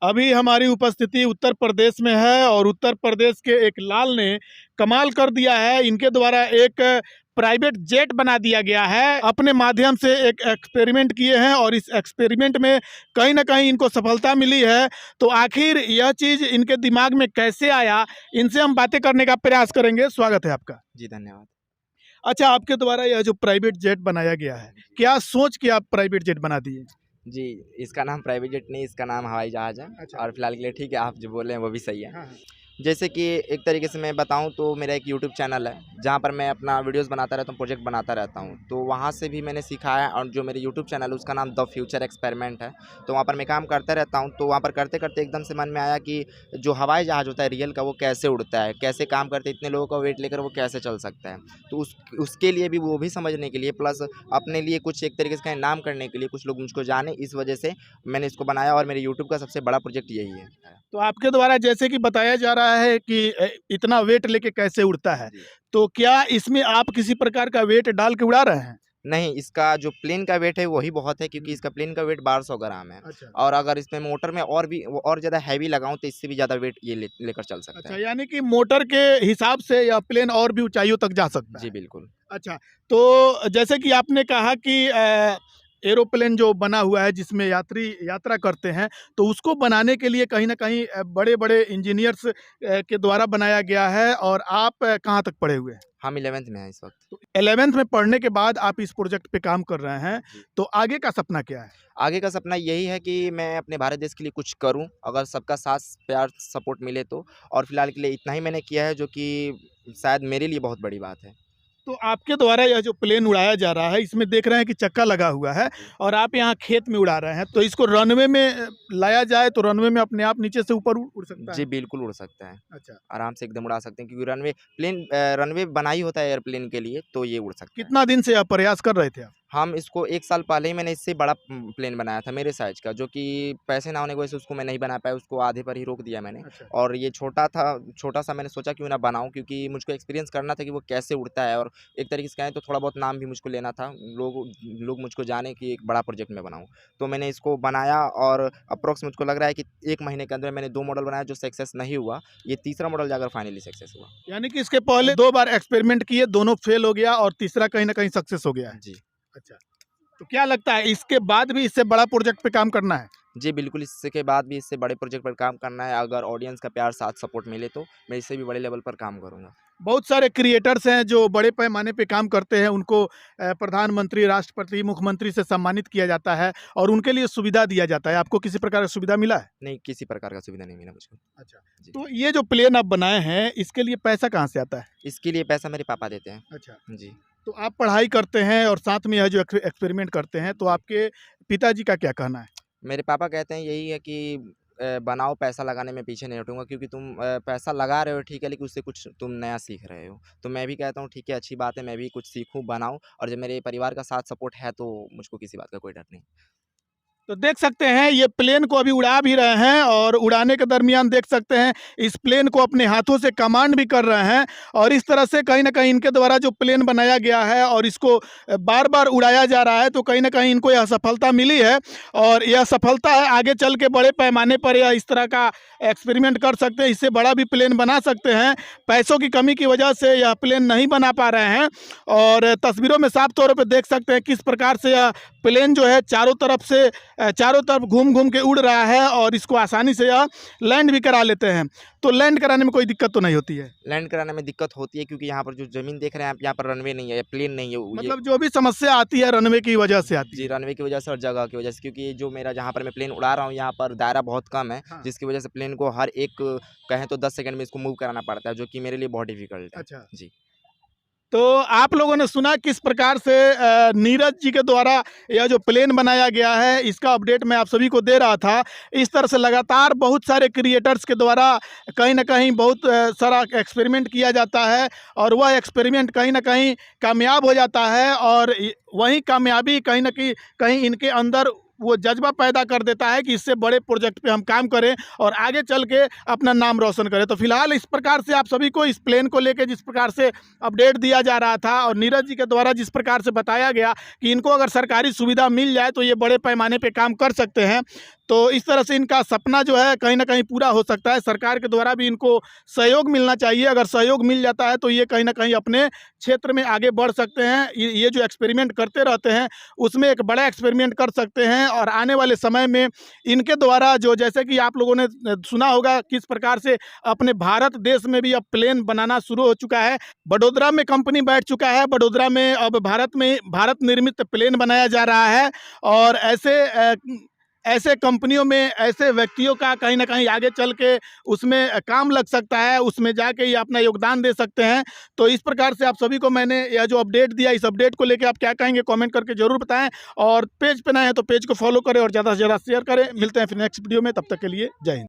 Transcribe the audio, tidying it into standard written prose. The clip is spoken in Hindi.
अभी हमारी उपस्थिति उत्तर प्रदेश में है और उत्तर प्रदेश के एक लाल ने कमाल कर दिया है। इनके द्वारा एक प्राइवेट जेट बना दिया गया है। अपने माध्यम से एक एक्सपेरिमेंट किए हैं और इस एक्सपेरिमेंट में कहीं ना कहीं इनको सफलता मिली है। तो आखिर यह चीज़ इनके दिमाग में कैसे आया, इनसे हम बातें करने का प्रयास करेंगे। स्वागत है आपका। जी धन्यवाद। अच्छा, आपके द्वारा यह जो प्राइवेट जेट बनाया गया है, क्या सोच के आप प्राइवेट जेट बना दिए? जी, इसका नाम प्राइवेट जेट नहीं, इसका नाम हवाई जहाज़ है। अच्छा। और फिलहाल के लिए ठीक है, आप जो बोल रहे हैं वो भी सही है। हाँ, हाँ। जैसे कि एक तरीके से मैं बताऊं तो मेरा एक यूट्यूब चैनल है जहां पर मैं अपना वीडियोस बनाता रहता हूं, प्रोजेक्ट बनाता रहता हूं। तो वहां से भी मैंने सीखा है। और जो मेरे यूट्यूब चैनल है उसका नाम द फ्यूचर एक्सपेरिमेंट है। तो वहां पर मैं काम करता रहता हूं। तो वहां पर करते करते एकदम से मन में आया कि जो हवाई जहाज़ होता है रियल का, वो कैसे उड़ता है, कैसे काम करते हैं, इतने लोगों का वेट लेकर वो कैसे चल सकता है। तो उसके लिए भी, वो भी समझने के लिए, प्लस अपने लिए कुछ एक तरीके से नाम करने के लिए, कुछ लोग मुझको जाने, इस वजह से मैंने इसको बनाया। और मेरे यूट्यूब का सबसे बड़ा प्रोजेक्ट यही है। तो आपके द्वारा जैसे कि बताया जा रहा है कि इतना वेट लेके कैसे उड़ता है, जी। तो क्या इसमें आप किसी प्रकार का वेट डाल के उड़ा रहे हैं? नहीं, इसका जो प्लेन का वेट है वही बहुत है, क्योंकि इसका प्लेन का वेट 1200 ग्राम है। अच्छा। और अगर इसमें मोटर में और ज़्यादा हैवी लगाऊँ तो इससे भी ज़्यादा वेट ये लेकर चल सकता अच्छा, है। यानी कि मोटर के हिसाब से यह प्लेन और भी ऊंचाइयों तक जा सकता जी है। बिल्कुल। अच्छा, तो जैसे कि आपने कहा कि एरोप्लेन जो बना हुआ है जिसमें यात्री यात्रा करते हैं, तो उसको बनाने के लिए कहीं न कहीं बड़े-बड़े इंजीनियर्स के द्वारा बनाया गया है। और आप कहाँ तक पढ़े हुए हैं? हम 11th में हैं इस वक़्त। तो 11th में पढ़ने के बाद आप इस प्रोजेक्ट पे काम कर रहे हैं, जी। तो आगे का सपना क्या है? आगे का सपना यही है कि मैं अपने भारत देश के लिए कुछ करूँ, अगर सबका साथ, प्यार, सपोर्ट मिले तो। और फिलहाल के लिए इतना ही मैंने किया है, जो कि शायद मेरे लिए बहुत बड़ी बात है। तो आपके द्वारा यह जो प्लेन उड़ाया जा रहा है, इसमें देख रहे हैं कि चक्का लगा हुआ है जी। और आप यहाँ खेत में उड़ा रहे हैं, तो इसको रनवे में लाया जाए तो रनवे में अपने आप नीचे से ऊपर उड़ सकता जी है? बिल्कुल उड़ सकता है। अच्छा। आराम से एकदम उड़ा सकते हैं, क्योंकि रनवे बना ही होता है एयरप्लेन के लिए, तो ये उड़ सकता है। कितना दिन से आप प्रयास कर रहे थे आप? हम इसको 1 साल पहले ही मैंने इससे बड़ा प्लेन बनाया था मेरे साइज़ का, जो कि पैसे ना होने की वजह से उसको मैं नहीं बना पाया, उसको आधे पर ही रोक दिया मैंने। अच्छा। और ये छोटा था, छोटा-सा मैंने सोचा क्यों ना बनाऊँ, क्योंकि मुझको एक्सपीरियंस करना था कि वो कैसे उड़ता है। और एक तरीके से कहें तो थोड़ा बहुत नाम भी मुझको लेना था, लोग मुझको जाने कि एक बड़ा प्रोजेक्ट मैं बनाऊँ। तो मैंने इसको बनाया और अप्रॉक्स मुझको लग रहा है कि 1 महीने के अंदर मैंने 2 मॉडल बनाया, जो सक्सेस नहीं हुआ। ये तीसरा मॉडल जाकर फाइनली सक्सेस हुआ। यानी कि इसके पहले 2 बार एक्सपेरिमेंट किए, दोनों फेल हो गया और तीसरा कहीं न कहीं सक्सेस हो गया है। जी। अच्छा, तो क्या लगता है इसके बाद भी इससे बड़ा प्रोजेक्ट पे काम करना है? जी, बिल्कुल, इसके बाद भी इससे बड़े प्रोजेक्ट पर काम करना है। अगर ऑडियंस का प्यार, साथ, सपोर्ट मिले तो मैं इससे भी बड़े लेवल पर काम करूँगा। बहुत सारे क्रिएटर्स हैं जो बड़े पैमाने पे काम करते हैं, उनको प्रधानमंत्री, राष्ट्रपति, मुख्यमंत्री से सम्मानित किया जाता है और उनके लिए सुविधा दिया जाता है। आपको किसी प्रकार का सुविधा मिला है? नहीं, किसी प्रकार का सुविधा नहीं मिला मुझको। अच्छा। जी। तो ये जो प्लेन आप बनाए हैं, इसके लिए पैसा कहाँ से आता है? इसके लिए पैसा मेरे पापा देते हैं। अच्छा। जी। तो आप पढ़ाई करते हैं और साथ में यह जो एक्सपेरिमेंट करते हैं, तो आपके पिताजी का क्या कहना है? मेरे पापा कहते हैं यही है कि बनाओ, पैसा लगाने में पीछे नहीं हटूँगा, क्योंकि तुम पैसा लगा रहे हो ठीक है, लेकिन उससे कुछ तुम नया सीख रहे हो। तो मैं भी कहता हूँ ठीक है, अच्छी बात है, मैं भी कुछ सीखूँ, बनाऊँ। और जब मेरे परिवार का साथ सपोर्ट है तो मुझको किसी बात का कोई डर नहीं। तो देख सकते हैं ये प्लेन को अभी उड़ा भी रहे हैं और उड़ाने के दरमियान देख सकते हैं इस प्लेन को अपने हाथों से कमांड भी कर रहे हैं। और इस तरह से कहीं ना कहीं इनके द्वारा जो प्लेन बनाया गया है और इसको बार बार उड़ाया जा रहा है, तो कहीं ना कहीं इनको यह सफलता मिली है। और यह सफलता है, आगे चल के बड़े पैमाने पर यह इस तरह का एक्सपेरिमेंट कर सकते हैं, इससे बड़ा भी प्लेन बना सकते हैं। पैसों की कमी की वजह से यह प्लेन नहीं बना पा रहे हैं। और तस्वीरों में साफ तौर पर देख सकते हैं किस प्रकार से यह प्लेन जो है चारों तरफ घूम घूम के उड़ रहा है और इसको आसानी से यह लैंड भी करा लेते हैं। तो लैंड कराने में कोई दिक्कत तो नहीं होती है? लैंड कराने में दिक्कत होती है, क्योंकि यहाँ पर जो ज़मीन देख रहे हैं आप, यहाँ पर रनवे नहीं है, प्लेन नहीं है। ये मतलब जो भी समस्या आती है रनवे की वजह से आती जी, है। रनवे की वजह से और जगह की वजह से, क्योंकि जो मेरा जहाँ पर मैं प्लेन उड़ा रहा हूँ, यहाँ पर दायरा बहुत कम है, हाँ। जिसकी वजह से प्लेन को हर एक कहें तो 10 सेकंड में इसको मूव कराना पड़ता है, जो कि मेरे लिए बहुत डिफ़िकल्ट है। अच्छा। जी। तो आप लोगों ने सुना किस प्रकार से नीरज जी के द्वारा यह जो प्लेन बनाया गया है, इसका अपडेट मैं आप सभी को दे रहा था। इस तरह से लगातार बहुत सारे क्रिएटर्स के द्वारा कहीं ना कहीं बहुत सारा एक्सपेरिमेंट किया जाता है और वह एक्सपेरिमेंट कहीं ना कहीं कामयाब हो जाता है। और वही कामयाबी कहीं ना कहीं इनके अंदर वो जज्बा पैदा कर देता है कि इससे बड़े प्रोजेक्ट पे हम काम करें और आगे चल के अपना नाम रोशन करें। तो फिलहाल इस प्रकार से आप सभी को इस प्लेन को लेके जिस प्रकार से अपडेट दिया जा रहा था और नीरज जी के द्वारा जिस प्रकार से बताया गया कि इनको अगर सरकारी सुविधा मिल जाए तो ये बड़े पैमाने पे काम कर सकते हैं, तो इस तरह से इनका सपना जो है कहीं न कहीं पूरा हो सकता है। सरकार के द्वारा भी इनको सहयोग मिलना चाहिए। अगर सहयोग मिल जाता है तो ये कहीं न कहीं अपने क्षेत्र में आगे बढ़ सकते हैं। ये जो एक्सपेरिमेंट करते रहते हैं उसमें एक बड़ा एक्सपेरिमेंट कर सकते हैं और आने वाले समय में इनके द्वारा जो जैसे कि आप लोगों ने सुना होगा किस प्रकार से अपने भारत देश में भी अब प्लेन बनाना शुरू हो चुका है। बड़ोदरा में कंपनी बैठ चुका है। बड़ोदरा में अब भारत निर्मित प्लेन बनाया जा रहा है और ऐसे कंपनियों में ऐसे व्यक्तियों का कहीं न कहीं आगे चल के उसमें काम लग सकता है, उसमें जाके ये अपना योगदान दे सकते हैं। तो इस प्रकार से आप सभी को मैंने यह जो अपडेट दिया, इस अपडेट को लेके आप क्या कहेंगे कमेंट करके ज़रूर बताएँ और पेज पे नए हैं तो पेज को फॉलो करें और ज़्यादा से ज़्यादा शेयर करें। मिलते हैं फिर नेक्स्ट वीडियो में, तब तक के लिए जय हिंद।